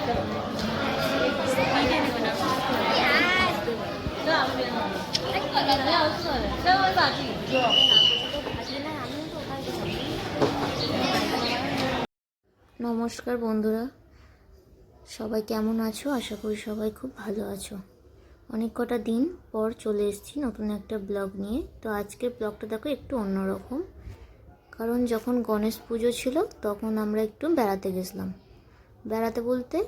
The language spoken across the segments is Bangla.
নমস্কার বন্ধুরা, সবাই কেমন আছো? আশা করি সবাই খুব ভালো আছো। অনেক কটা দিন পর চলে এসেছি নতুন একটা ব্লগ নিয়ে। তো আজকের ব্লগটা দেখো একটু অন্যরকম, কারণ যখন গণেশ পুজো ছিল তখন আমরা একটু বেড়াতে গেছিলাম। বেড়াতে বলতে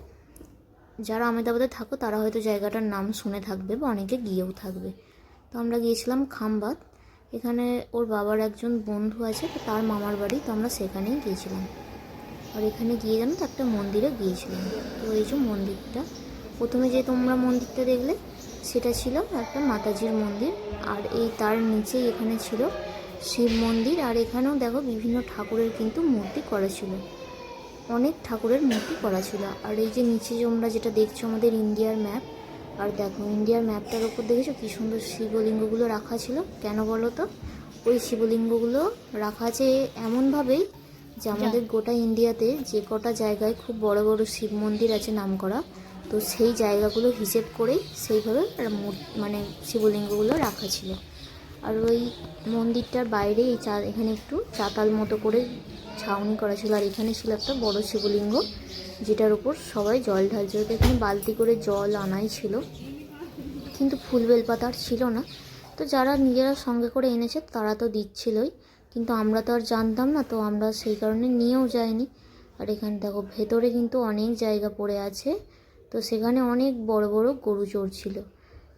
যারা আমেদাবাদে থাকো তারা হয়তো জায়গাটার নাম শুনে থাকবে বা অনেকে গিয়েও থাকবে। তো আমরা গিয়েছিলাম খামবাদ। এখানে ওর বাবার একজন বন্ধু আছে, তো তার মামার বাড়ি, তো আমরা সেখানেই গিয়েছিলাম। আর এখানে গিয়ে জানো তো একটা মন্দিরে গিয়েছিলাম। তো এই যে মন্দিরটা, প্রথমে যে তোমরা মন্দিরটা দেখলে সেটা ছিল একটা মাতাজির মন্দির, আর এই তার নিচেই এখানে ছিল শিব মন্দির। আর এখানেও দেখো বিভিন্ন ঠাকুরের কিন্তু মূর্তি করা ছিল, অনেক ঠাকুরের মূর্তি করা ছিল। আর এই যে নিচে তোমরা যেটা দেখছো আমাদের ইন্ডিয়ার ম্যাপ, আর দেখো ইন্ডিয়ার ম্যাপটার ওপর দেখেছো কী সুন্দর শিবলিঙ্গগুলো রাখা ছিল। কেন বলো তো? ওই শিবলিঙ্গগুলো রাখা আছে এমনভাবেই যে আমাদের গোটা ইন্ডিয়াতে যে কটা জায়গায় খুব বড় বড় শিব মন্দির আছে নাম করা, তো সেই জায়গাগুলো হিসেব করেই সেইভাবে মানে শিবলিঙ্গগুলো রাখা ছিল। আর ওই মন্দিরটার বাইরে এখানে একটু চাতাল মতো করে ছাউনি করা ছিল, আর এখানে ছিল একটা বড় শিবলিঙ্গ যেটার উপর সবাই জল ঢালছিল। তো এখানে বালতি করে জল আনাই ছিল, কিন্তু ফুল বেলপাতা আর ছিল না। তো যারা নিজেরা সঙ্গে করে এনেছে তারা তো দিচ্ছিলই, কিন্তু আমরা তো আর জানতাম না, তো আমরা সেই কারণে নিয়েও যাইনি। আর এখানে দেখো ভেতরে কিন্তু অনেক জায়গা পড়ে আছে, তো সেখানে অনেক বড় বড় গরু চড়ছিল।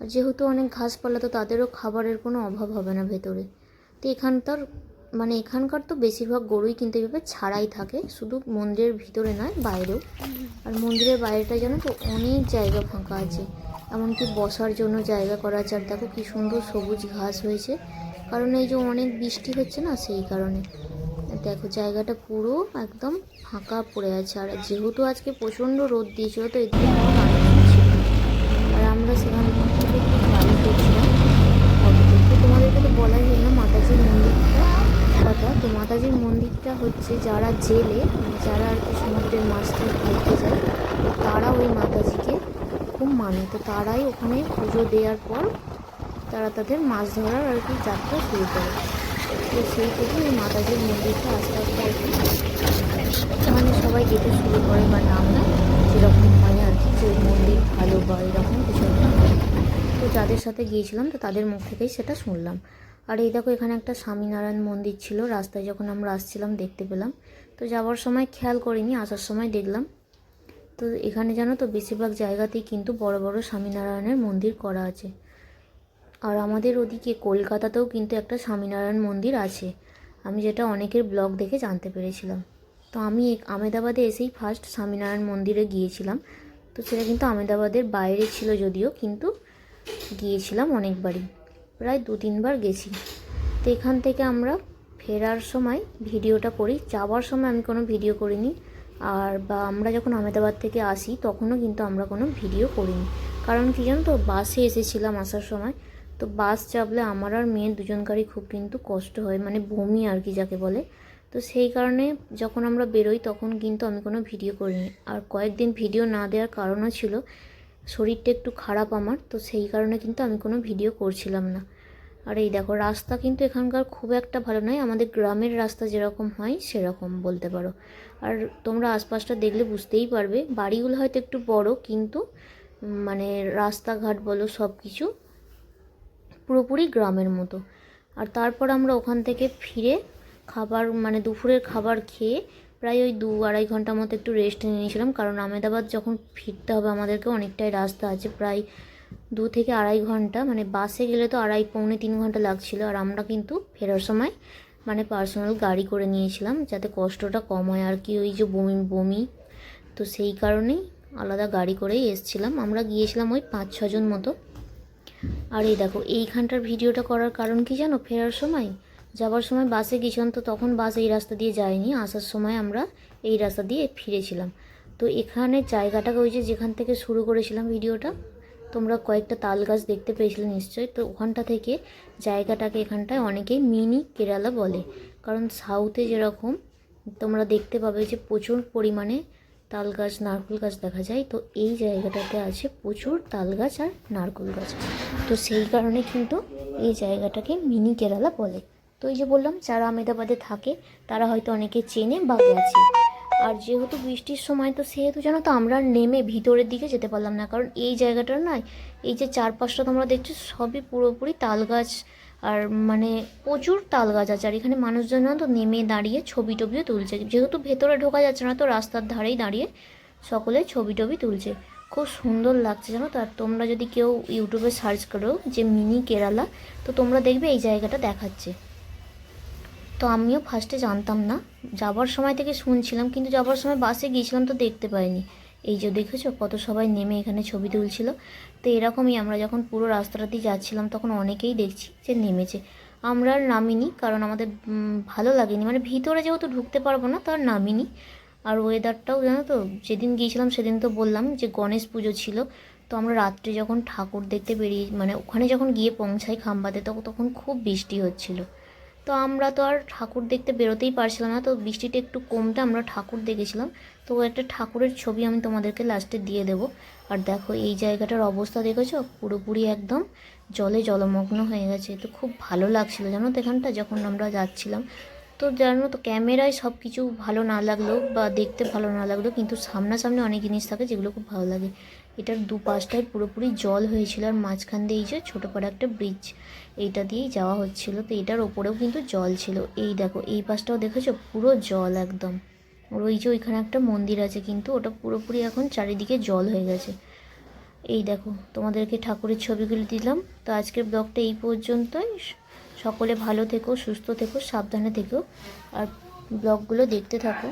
আর যেহেতু অনেক ঘাসপালা, তো তাদেরও খাবারের কোনো অভাব হবে না ভেতরে। তো এখানকার তো বেশিরভাগ গরুই কিন্তু এইভাবে ছাড়াই থাকে, শুধু মন্দিরের ভিতরে নয় বাইরেও। আর মন্দিরের বাইরেটা জানো তো অনেক জায়গা ফাঁকা আছে, এমনকি বসার জন্য জায়গা করা আছে। আর দেখো কী সুন্দর সবুজ ঘাস হয়েছে, কারণ এই যে অনেক বৃষ্টি হচ্ছে না, সেই কারণে দেখো জায়গাটা পুরো একদম ফাঁকা পড়ে আছে। আর যেহেতু আজকে প্রচণ্ড রোদ দিয়েছিল, তো এদিকে কোনো মানুষ ছিল না। আর আমরা সেখান থেকে একটু গাড়ি করছিলাম। তো তোমাদেরকে তো বলাই হলো না মাতাজির মন্দিরটা কথা। তো মাতাজির মন্দিরটা হচ্ছে যারা জেলে, মানে যারা আর কি সমুদ্রের মাছ ধরতে যায়, তো তারা ওই মাতাজিকে খুব মানে। তো তারাই ওখানে পুজো দেওয়ার পর তারা তাদের মাছ ধরার আর কি যাত্রা শুরু করে। তো সেই থেকে ওই মাতাজির মন্দিরটা আস্তে আস্তে আর কি মানে সবাই যেতে শুরু করে, বা নাম যেরকম হয় আর কি, যে মন্দির ভালো বা এরকম কিছু একটা হয়। তো যাদের সাথে গিয়েছিলাম তো তাদের মুখ থেকেই সেটা শুনলাম। আর এই দেখো এখানে একটা স্বামীনারায়ণ মন্দির ছিল, রাস্তায় যখন আমরা আসছিলাম দেখতে পেলাম। তো যাওয়ার সময় খেয়াল করিনি, আসার সময় দেখলাম। তো এখানে জানো তো বেশিরভাগ জায়গাতেই কিন্তু বড় বড় স্বামীনারায়ণের মন্দির করা আছে। আর আমাদের ওদিকে কলকাতাতেও কিন্তু একটা স্বামীনারায়ণ মন্দির আছে, আমি যেটা অনেকের ব্লগ দেখে জানতে পেরেছিলাম। তো আমি আমেদাবাদে এসেই ফার্স্ট স্বামীনারায়ণ মন্দিরে গিয়েছিলাম। তো সেটা কিন্তু আমেদাবাদের বাইরে ছিল যদিও, কিন্তু গিয়েছিলাম অনেকবারই, প্রায় 2-3 বার গেছি। তো এখান থেকে আমরা ফেরার সময় ভিডিওটা করি, যাওয়ার সময় আমি কোনো ভিডিও করিনি। আর বা আমরা যখন আমেদাবাদ থেকে আসি তখনও কিন্তু আমরা কোনো ভিডিও করিনি, কারণ কি জানো তো বাসে এসেছিলাম আসার সময়। তো বাস চাপলে আমার আর মেয়ের দুজনকারই খুব কিন্তু কষ্ট হয়, মানে বমি আর কি যাকে বলে। তো সেই কারণে যখন আমরা বেরোই তখন কিন্তু আমি কোনো ভিডিও করিনি। আর কয়েকদিন ভিডিও না দেওয়ার কারণও ছিল শরীরটা একটু খারাপ আমার, তো সেই কারণে কিন্তু আমি কোনো ভিডিও করছিলাম না। আর এই দেখো রাস্তা কিন্তু এখানকার খুব একটা ভালো নয়, আমাদের গ্রামের রাস্তা যেরকম হয় সেরকম বলতে পারো। আর তোমরা আশপাশটা দেখলে বুঝতেই পারবে, বাড়িগুলো হয়তো একটু বড়, কিন্তু মানে রাস্তাঘাট বলো সব কিছু পুরোপুরি গ্রামের মতো। আর তারপর আমরা ওখান থেকে ফিরে খাবার মানে দুপুরের খাবার খেয়ে প্রায় ওই 2-2.5 ঘন্টার মতো একটু রেস্ট নিয়েছিলাম, কারণ আমেদাবাদ যখন ফিরতে হবে আমাদেরকে অনেকটাই রাস্তা আছে, প্রায় 2 থেকে 2.5 ঘন্টা, মানে বাসে গেলে তো 2.5-3 ঘন্টা লাগছিল। আর আমরা কিন্তু ফেরার সময় মানে পার্সোনাল গাড়ি করে নিয়েছিলাম যাতে কষ্টটা কম হয় আর কি, ওই যে বমি বমি, তো সেই কারণেই আলাদা গাড়ি করেই এসছিলাম। আমরা গিয়েছিলাম ওই 5-6 জন মতো। আর এই দেখো এইখানটার ভিডিওটা করার কারণ কি জানো, ফেরার সময় যাবার সময় বাসে গেছিলাম, তো তখন বাস এই রাস্তা দিয়ে যায়নি, আসার সময় আমরা এই রাস্তা দিয়ে ফিরেছিলাম। তো এখানে জায়গাটাকে ওই যে যেখান থেকে শুরু করেছিলাম ভিডিওটা, তোমরা কয়েকটা তাল গাছ দেখতে পেয়েছিলে নিশ্চয়ই। তো ওখানটা থেকে জায়গাটাকে এখানটায় অনেকেই মিনি কেরালা বলে, কারণ সাউথে যেরকম তোমরা দেখতে পাবে যে প্রচুর পরিমাণে তাল গাছ, নারকেল গাছ দেখা যায়। তো এই জায়গাটাতে আছে প্রচুর তাল গাছ আর নারকেল গাছ। তো সেই কারণে কিন্তু এই জায়গাটাকে মিনি কেরালা বলে। তো এই যে বললাম, যারা আমেদাবাদে থাকে তারা হয়তো অনেকে চেনে বা গেছে। আর যেহেতু বৃষ্টির সময়, তো সেহেতু জানো তো আমরা নেমে ভিতরের দিকে যেতে পারলাম না, কারণ এই জায়গাটার নয়, এই যে চারপাশটা তোমরা দেখছো সবই পুরোপুরি তাল গাছ। আর মানে প্রচুর তাল গাছ আছে। আর এখানে মানুষজন তো নেমে দাঁড়িয়ে ছবি টবিও তুলছে, যেহেতু ভেতরে ঢোকা যাচ্ছে না, তো রাস্তার ধারেই দাঁড়িয়ে সকলে ছবি টবি তুলছে। খুব সুন্দর লাগছে জানো তো। আর তোমরা যদি কেউ ইউটিউবে সার্চ করো যে মিনি কেরালা, তো তোমরা দেখবে এই জায়গাটা দেখাচ্ছে। তো আমিও ফার্স্টে জানতাম না, যাবার সময় থেকে শুনছিলাম, কিন্তু যাবার সময় বাসে গিয়েছিলাম তো দেখতে পাইনি। এই যে দেখেছো কত সবাই নেমে এখানে ছবি তুলছিল। তো এরকমই আমরা যখন পুরো রাস্তাটা দিয়ে যাচ্ছিলাম তখন অনেকেই দেখছি যে নেমেছে। আমরা আর নামিনি, কারণ আমাদের ভালো লাগেনি, মানে ভিতরে যেহেতু ঢুকতে পারবো না, তো আর নামিনি। আর ওয়েদারটাও জানো তো, যেদিন গিয়েছিলাম সেদিন তো বললাম যে গণেশ পুজো ছিল। তো আমরা রাত্রে যখন ঠাকুর দেখতে বেরিয়ে, মানে ওখানে যখন গিয়ে পৌঁছাই খাম্বাতে, তখন খুব বৃষ্টি হচ্ছিল। তো আমরা তো আর ঠাকুর দেখতে বেরোতেই পারছিলাম না। তো বৃষ্টিটা একটু কমতে আমরা ঠাকুর দেখেছিলাম। তো একটা ঠাকুরের ছবি আমি তোমাদেরকে লাস্টে দিয়ে দেবো। আর দেখো এই জায়গাটার অবস্থা দেখেছো, পুরোপুরি একদম জলে জলমগ্ন হয়ে গেছে। তো খুব ভালো লাগছিলো জানো তো এখানটা যখন আমরা যাচ্ছিলাম। তো জানো তো, ক্যামেরায় সব কিছু ভালো না লাগলেও বা দেখতে ভালো না লাগলেও, কিন্তু সামনাসামনি অনেক জিনিস থাকে যেগুলো খুব ভালো লাগে। এটার দুপাশটায় পুরোপুরি জল হয়েছিল, আর মাঝখান দিয়ে এই যে ছোটো করে একটা ব্রিজ, এইটা দিয়েই যাওয়া হচ্ছিল। তো এটার ওপরেও কিন্তু জল ছিল। এই দেখো এই পাশটাও দেখেছো পুরো জল একদম। আর ওই যে ওইখানে একটা মন্দির আছে, কিন্তু ওটা পুরোপুরি এখন চারিদিকে জল হয়ে গেছে। এই দেখো তোমাদেরকে ঠাকুরের ছবিগুলো দিলাম। তো আজকের ব্লগটা এই পর্যন্তই। সকলে ভালো থেকো, সুস্থ থেকো, সাবধানে থেকো, আর ব্লগগুলো দেখতে থাকো।